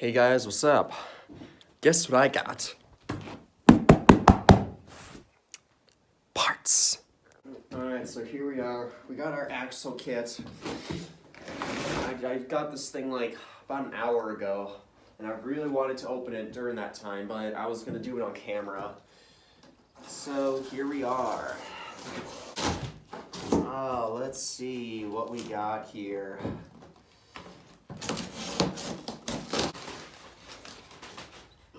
Hey guys, what's up? Guess what I got? Parts. Alright, so here we are. We got our axle kit. I got this thing like about an hour ago, and I really wanted to open it during that time, but I was gonna do it on camera. So here we are. Oh, let's see what we got here.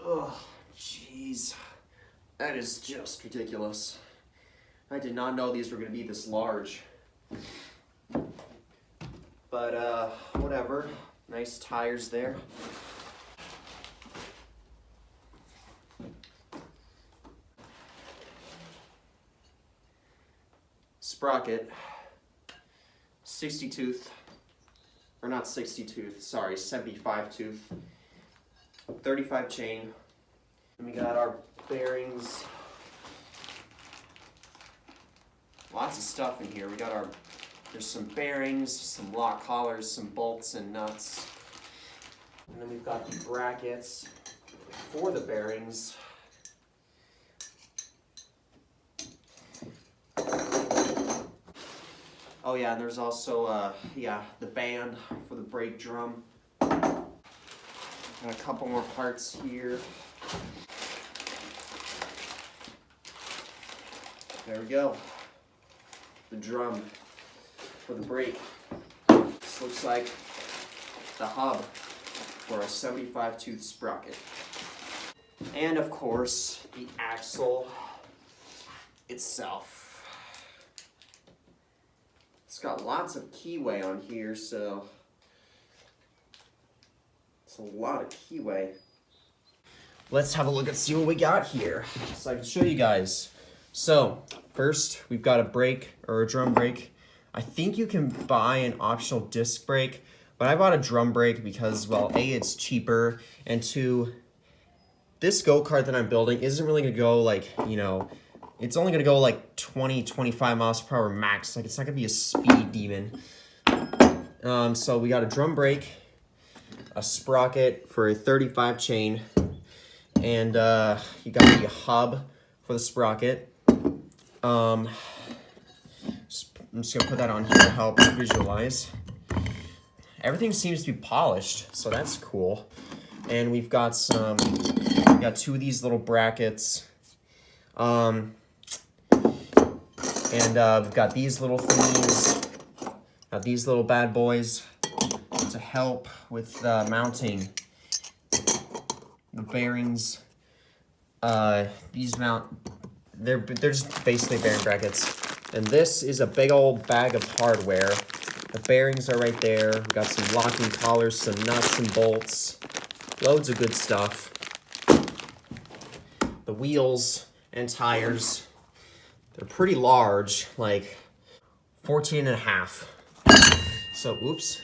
Oh, jeez. That is just ridiculous. I did not know these were going to be this large. But, whatever. Nice tires there. Sprocket. 60 tooth. Or not 60 tooth, sorry, 75 tooth. 35 chain. And we got our bearings. Lots of stuff in here. We got there's some bearings, some lock collars, some bolts and nuts. And then we've got the brackets for the bearings. Oh yeah, and there's also, the band for the brake drum. Got a couple more parts here. There we go. The drum for the brake. This looks like the hub for a 75 tooth sprocket. And of course, the axle itself. It's got lots of keyway on here, so it's a lot of keyway. Let's have a look and see what we got here, so I can show you guys. So, first, we've got a brake, or a drum brake. I think you can buy an optional disc brake, but I bought a drum brake because, well, A, it's cheaper, and two, this go-kart that I'm building isn't really gonna go like, it's only gonna go like 20, 25 miles per hour max. Like, it's not gonna be a speed demon. So we got a drum brake, a sprocket for a 35 chain, and you got the hub for the sprocket. I'm just gonna put that on here to help visualize. Everything seems to be polished, so that's cool. And we've got two of these little brackets. And we've got these little thingies, got these little bad boys to help with mounting the bearings. These mount. They're just basically bearing brackets. And this is a big old bag of hardware. The bearings are right there. We got some locking collars, some nuts and bolts. Loads of good stuff. The wheels and tires. They're pretty large, like 14 and a half. So, oops,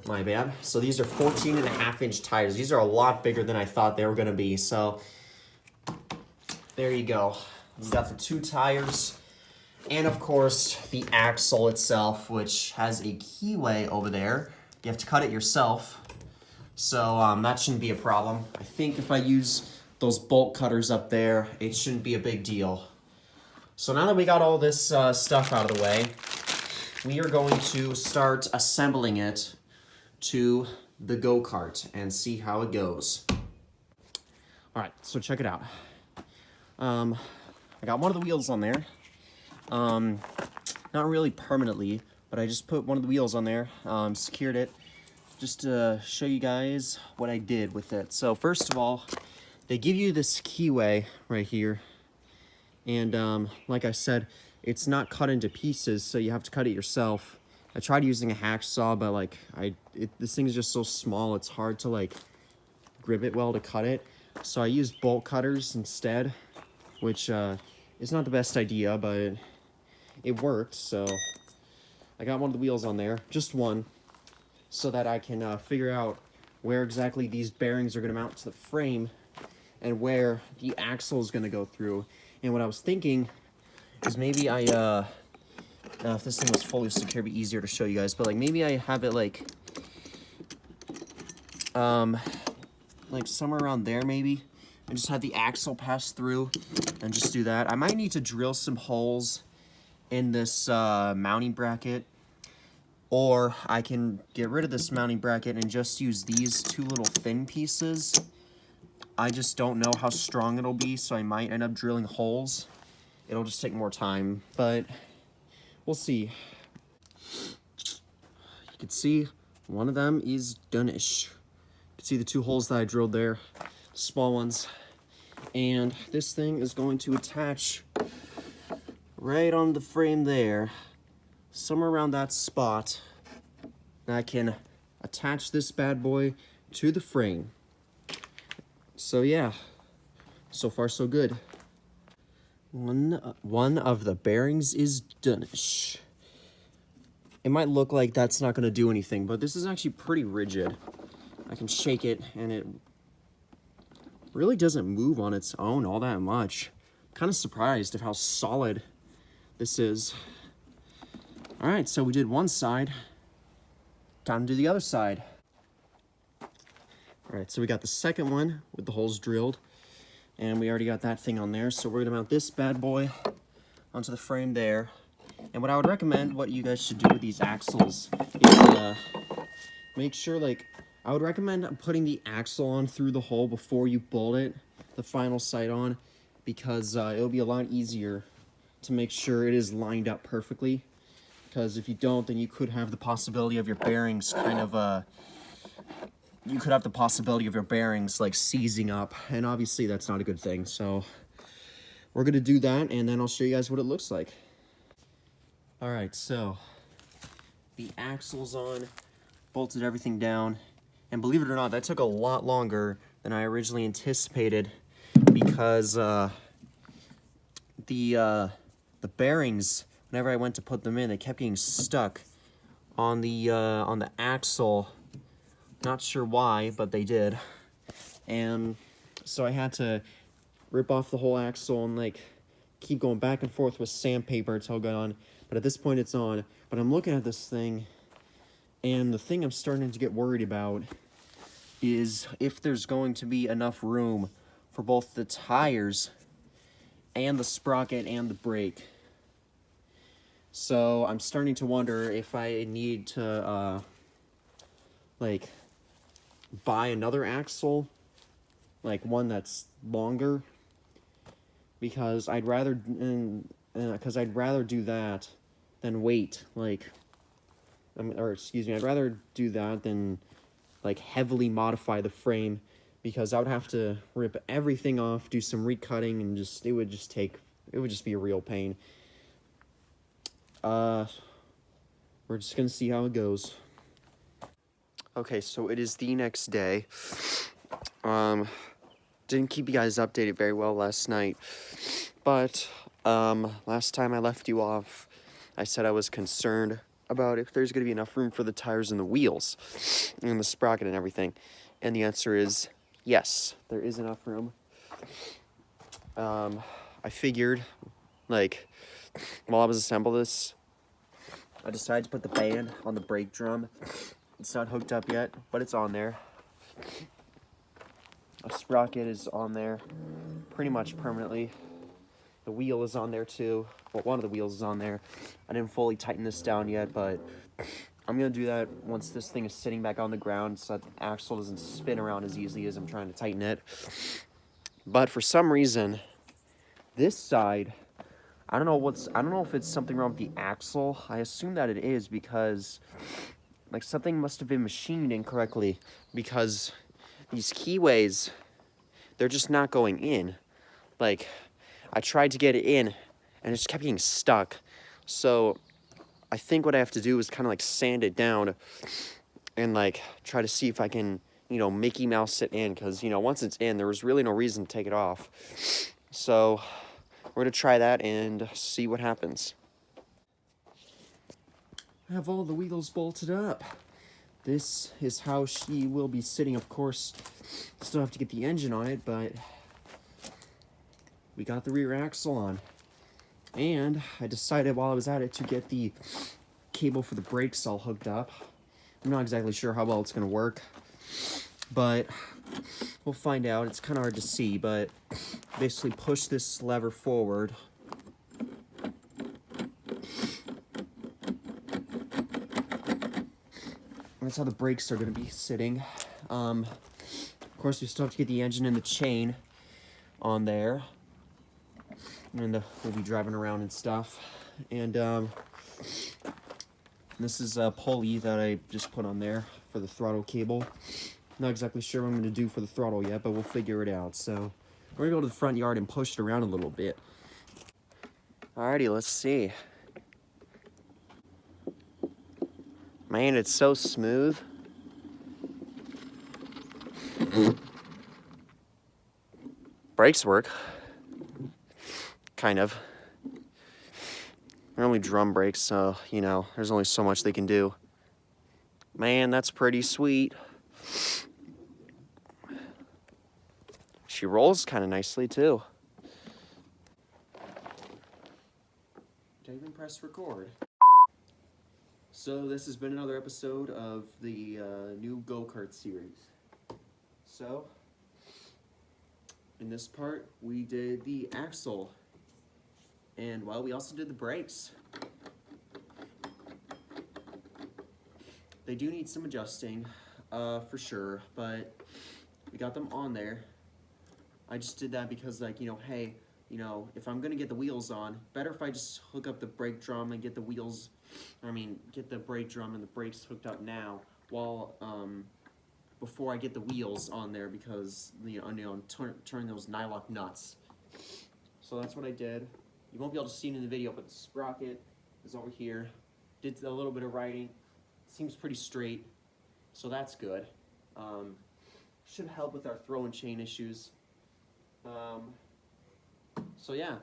my bad. So these are 14 and a half inch tires. These are a lot bigger than I thought they were gonna be. So there you go. We've got the two tires, and of course the axle itself, which has a keyway over there. You have to cut it yourself, so that shouldn't be a problem. I think if I use those bolt cutters up there, it shouldn't be a big deal. So now that we got all this stuff out of the way, we are going to start assembling it to the go-kart and see how it goes. All right, so check it out. I got one of the wheels on there, not really permanently, but I just put one of the wheels on there, secured it, just to show you guys what I did with it. So first of all, they give you this keyway right here, and like I said, it's not cut into pieces, so you have to cut it yourself. I tried using a hacksaw, but like this thing is just so small, it's hard to like grip it well to cut it. So I used bolt cutters instead, which is not the best idea, but it worked. So I got one of the wheels on there, just one, so that I can figure out where exactly these bearings are going to mount to the frame and where the axle is going to go through. And what I was thinking is maybe if this thing was fully secure, it'd be easier to show you guys, but like maybe I have it like like somewhere around there maybe, and just have the axle pass through, and just do that. I might need to drill some holes in this mounting bracket, or I can get rid of this mounting bracket and just use these two little thin pieces. I just don't know how strong it'll be, so I might end up drilling holes. It'll just take more time, but we'll see. You can see one of them is done-ish. You can see the two holes that I drilled there, small ones. And this thing is going to attach right on the frame there, somewhere around that spot. And I can attach this bad boy to the frame. So yeah, so far so good. One of the bearings is done-ish. It might look like that's not going to do anything, but this is actually pretty rigid. I can shake it, and it really doesn't move on its own all that much. I'm kind of surprised of how solid this is. All right, so we did one side. Time to do the other side. All right, so we got the second one with the holes drilled, and we already got that thing on there. So we're gonna mount this bad boy onto the frame there. And what I would recommend, what you guys should do with these axles is make sure, like, I would recommend putting the axle on through the hole before you bolt it, the final sight on, because it'll be a lot easier to make sure it is lined up perfectly. Because if you don't, then you could have the possibility of your bearings kind of, like seizing up, and obviously that's not a good thing. So we're gonna do that, and then I'll show you guys what it looks like. All right, so the axle's on, bolted everything down, and believe it or not, that took a lot longer than I originally anticipated, because the bearings, whenever I went to put them in, they kept getting stuck on the axle. Not sure why, but they did. And so I had to rip off the whole axle and like keep going back and forth with sandpaper until it got on. But at this point it's on. But I'm looking at this thing, and the thing I'm starting to get worried about is if there's going to be enough room for both the tires and the sprocket and the brake. So I'm starting to wonder if I need to like buy another axle, like one that's longer, because I'd rather do that than wait, like, I'd rather do that than like heavily modify the frame, because I would have to rip everything off, do some recutting, and it would just be a real pain. We're just gonna see how it goes. Okay, so it is the next day. Didn't keep you guys updated very well last night, but last time I left you off, I said I was concerned about if there's gonna be enough room for the tires and the wheels and the sprocket and everything, and the answer is yes, there is enough room. I figured, like, while I was assembling this, I decided to put the band on the brake drum. It's not hooked up yet, but it's on there. A sprocket is on there pretty much permanently. The wheel is on there too. Well, one of the wheels is on there. I didn't fully tighten this down yet, but I'm gonna do that once this thing is sitting back on the ground, so that the axle doesn't spin around as easily as I'm trying to tighten it. But for some reason, this side, I don't know if it's something wrong with the axle. I assume that it is, because like something must have been machined incorrectly, because these keyways, they're just not going in. Like, I tried to get it in, and it just kept getting stuck. So I think what I have to do is kind of like sand it down and like try to see if I can, Mickey Mouse it in, because, once it's in, there was really no reason to take it off. So we're gonna try that and see what happens. I have all the wheels bolted up. This is how she will be sitting, of course. Still have to get the engine on it, but we got the rear axle on. And I decided while I was at it to get the cable for the brakes all hooked up. I'm not exactly sure how well it's gonna work. but we'll find out. It's kind of hard to see, but basically push this lever forward. That's how the brakes are going to be sitting. Of course, we still have to get the engine and the chain on there. And we'll be driving around and stuff. And this is a pulley that I just put on there for the throttle cable. Not exactly sure what I'm going to do for the throttle yet, but we'll figure it out. So we're going to go to the front yard and push it around a little bit. Alrighty, let's see. Man, it's so smooth. Brakes work. Kind of. They're only drum brakes, so, you know, there's only so much they can do. Man, that's pretty sweet. She rolls kind of nicely, too. Did I even press record? So this has been another episode of the new go-kart series. So, in this part, we did the axle. And, well, we also did the brakes. They do need some adjusting, for sure, but we got them on there. I just did that because, like, you know, hey, you know, if I'm gonna get the wheels on, better if I just hook up the brake drum and get the wheels, get the brake drum and the brakes hooked up now, while, before I get the wheels on there, because, you know, turn those nylock nuts. So that's what I did. You won't be able to see it in the video, but the sprocket is over here. Did a little bit of writing. Seems pretty straight, so that's good. Should help with our throw and chain issues. So yeah,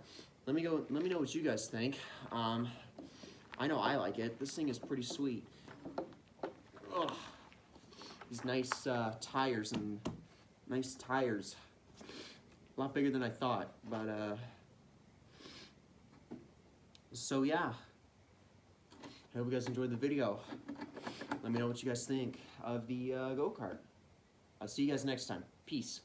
let me know what you guys think. I know I like it. This thing is pretty sweet. Ugh. These nice tires. A lot bigger than I thought, but so yeah. I hope you guys enjoyed the video. Let me know what you guys think of the go-kart. I'll see you guys next time. Peace.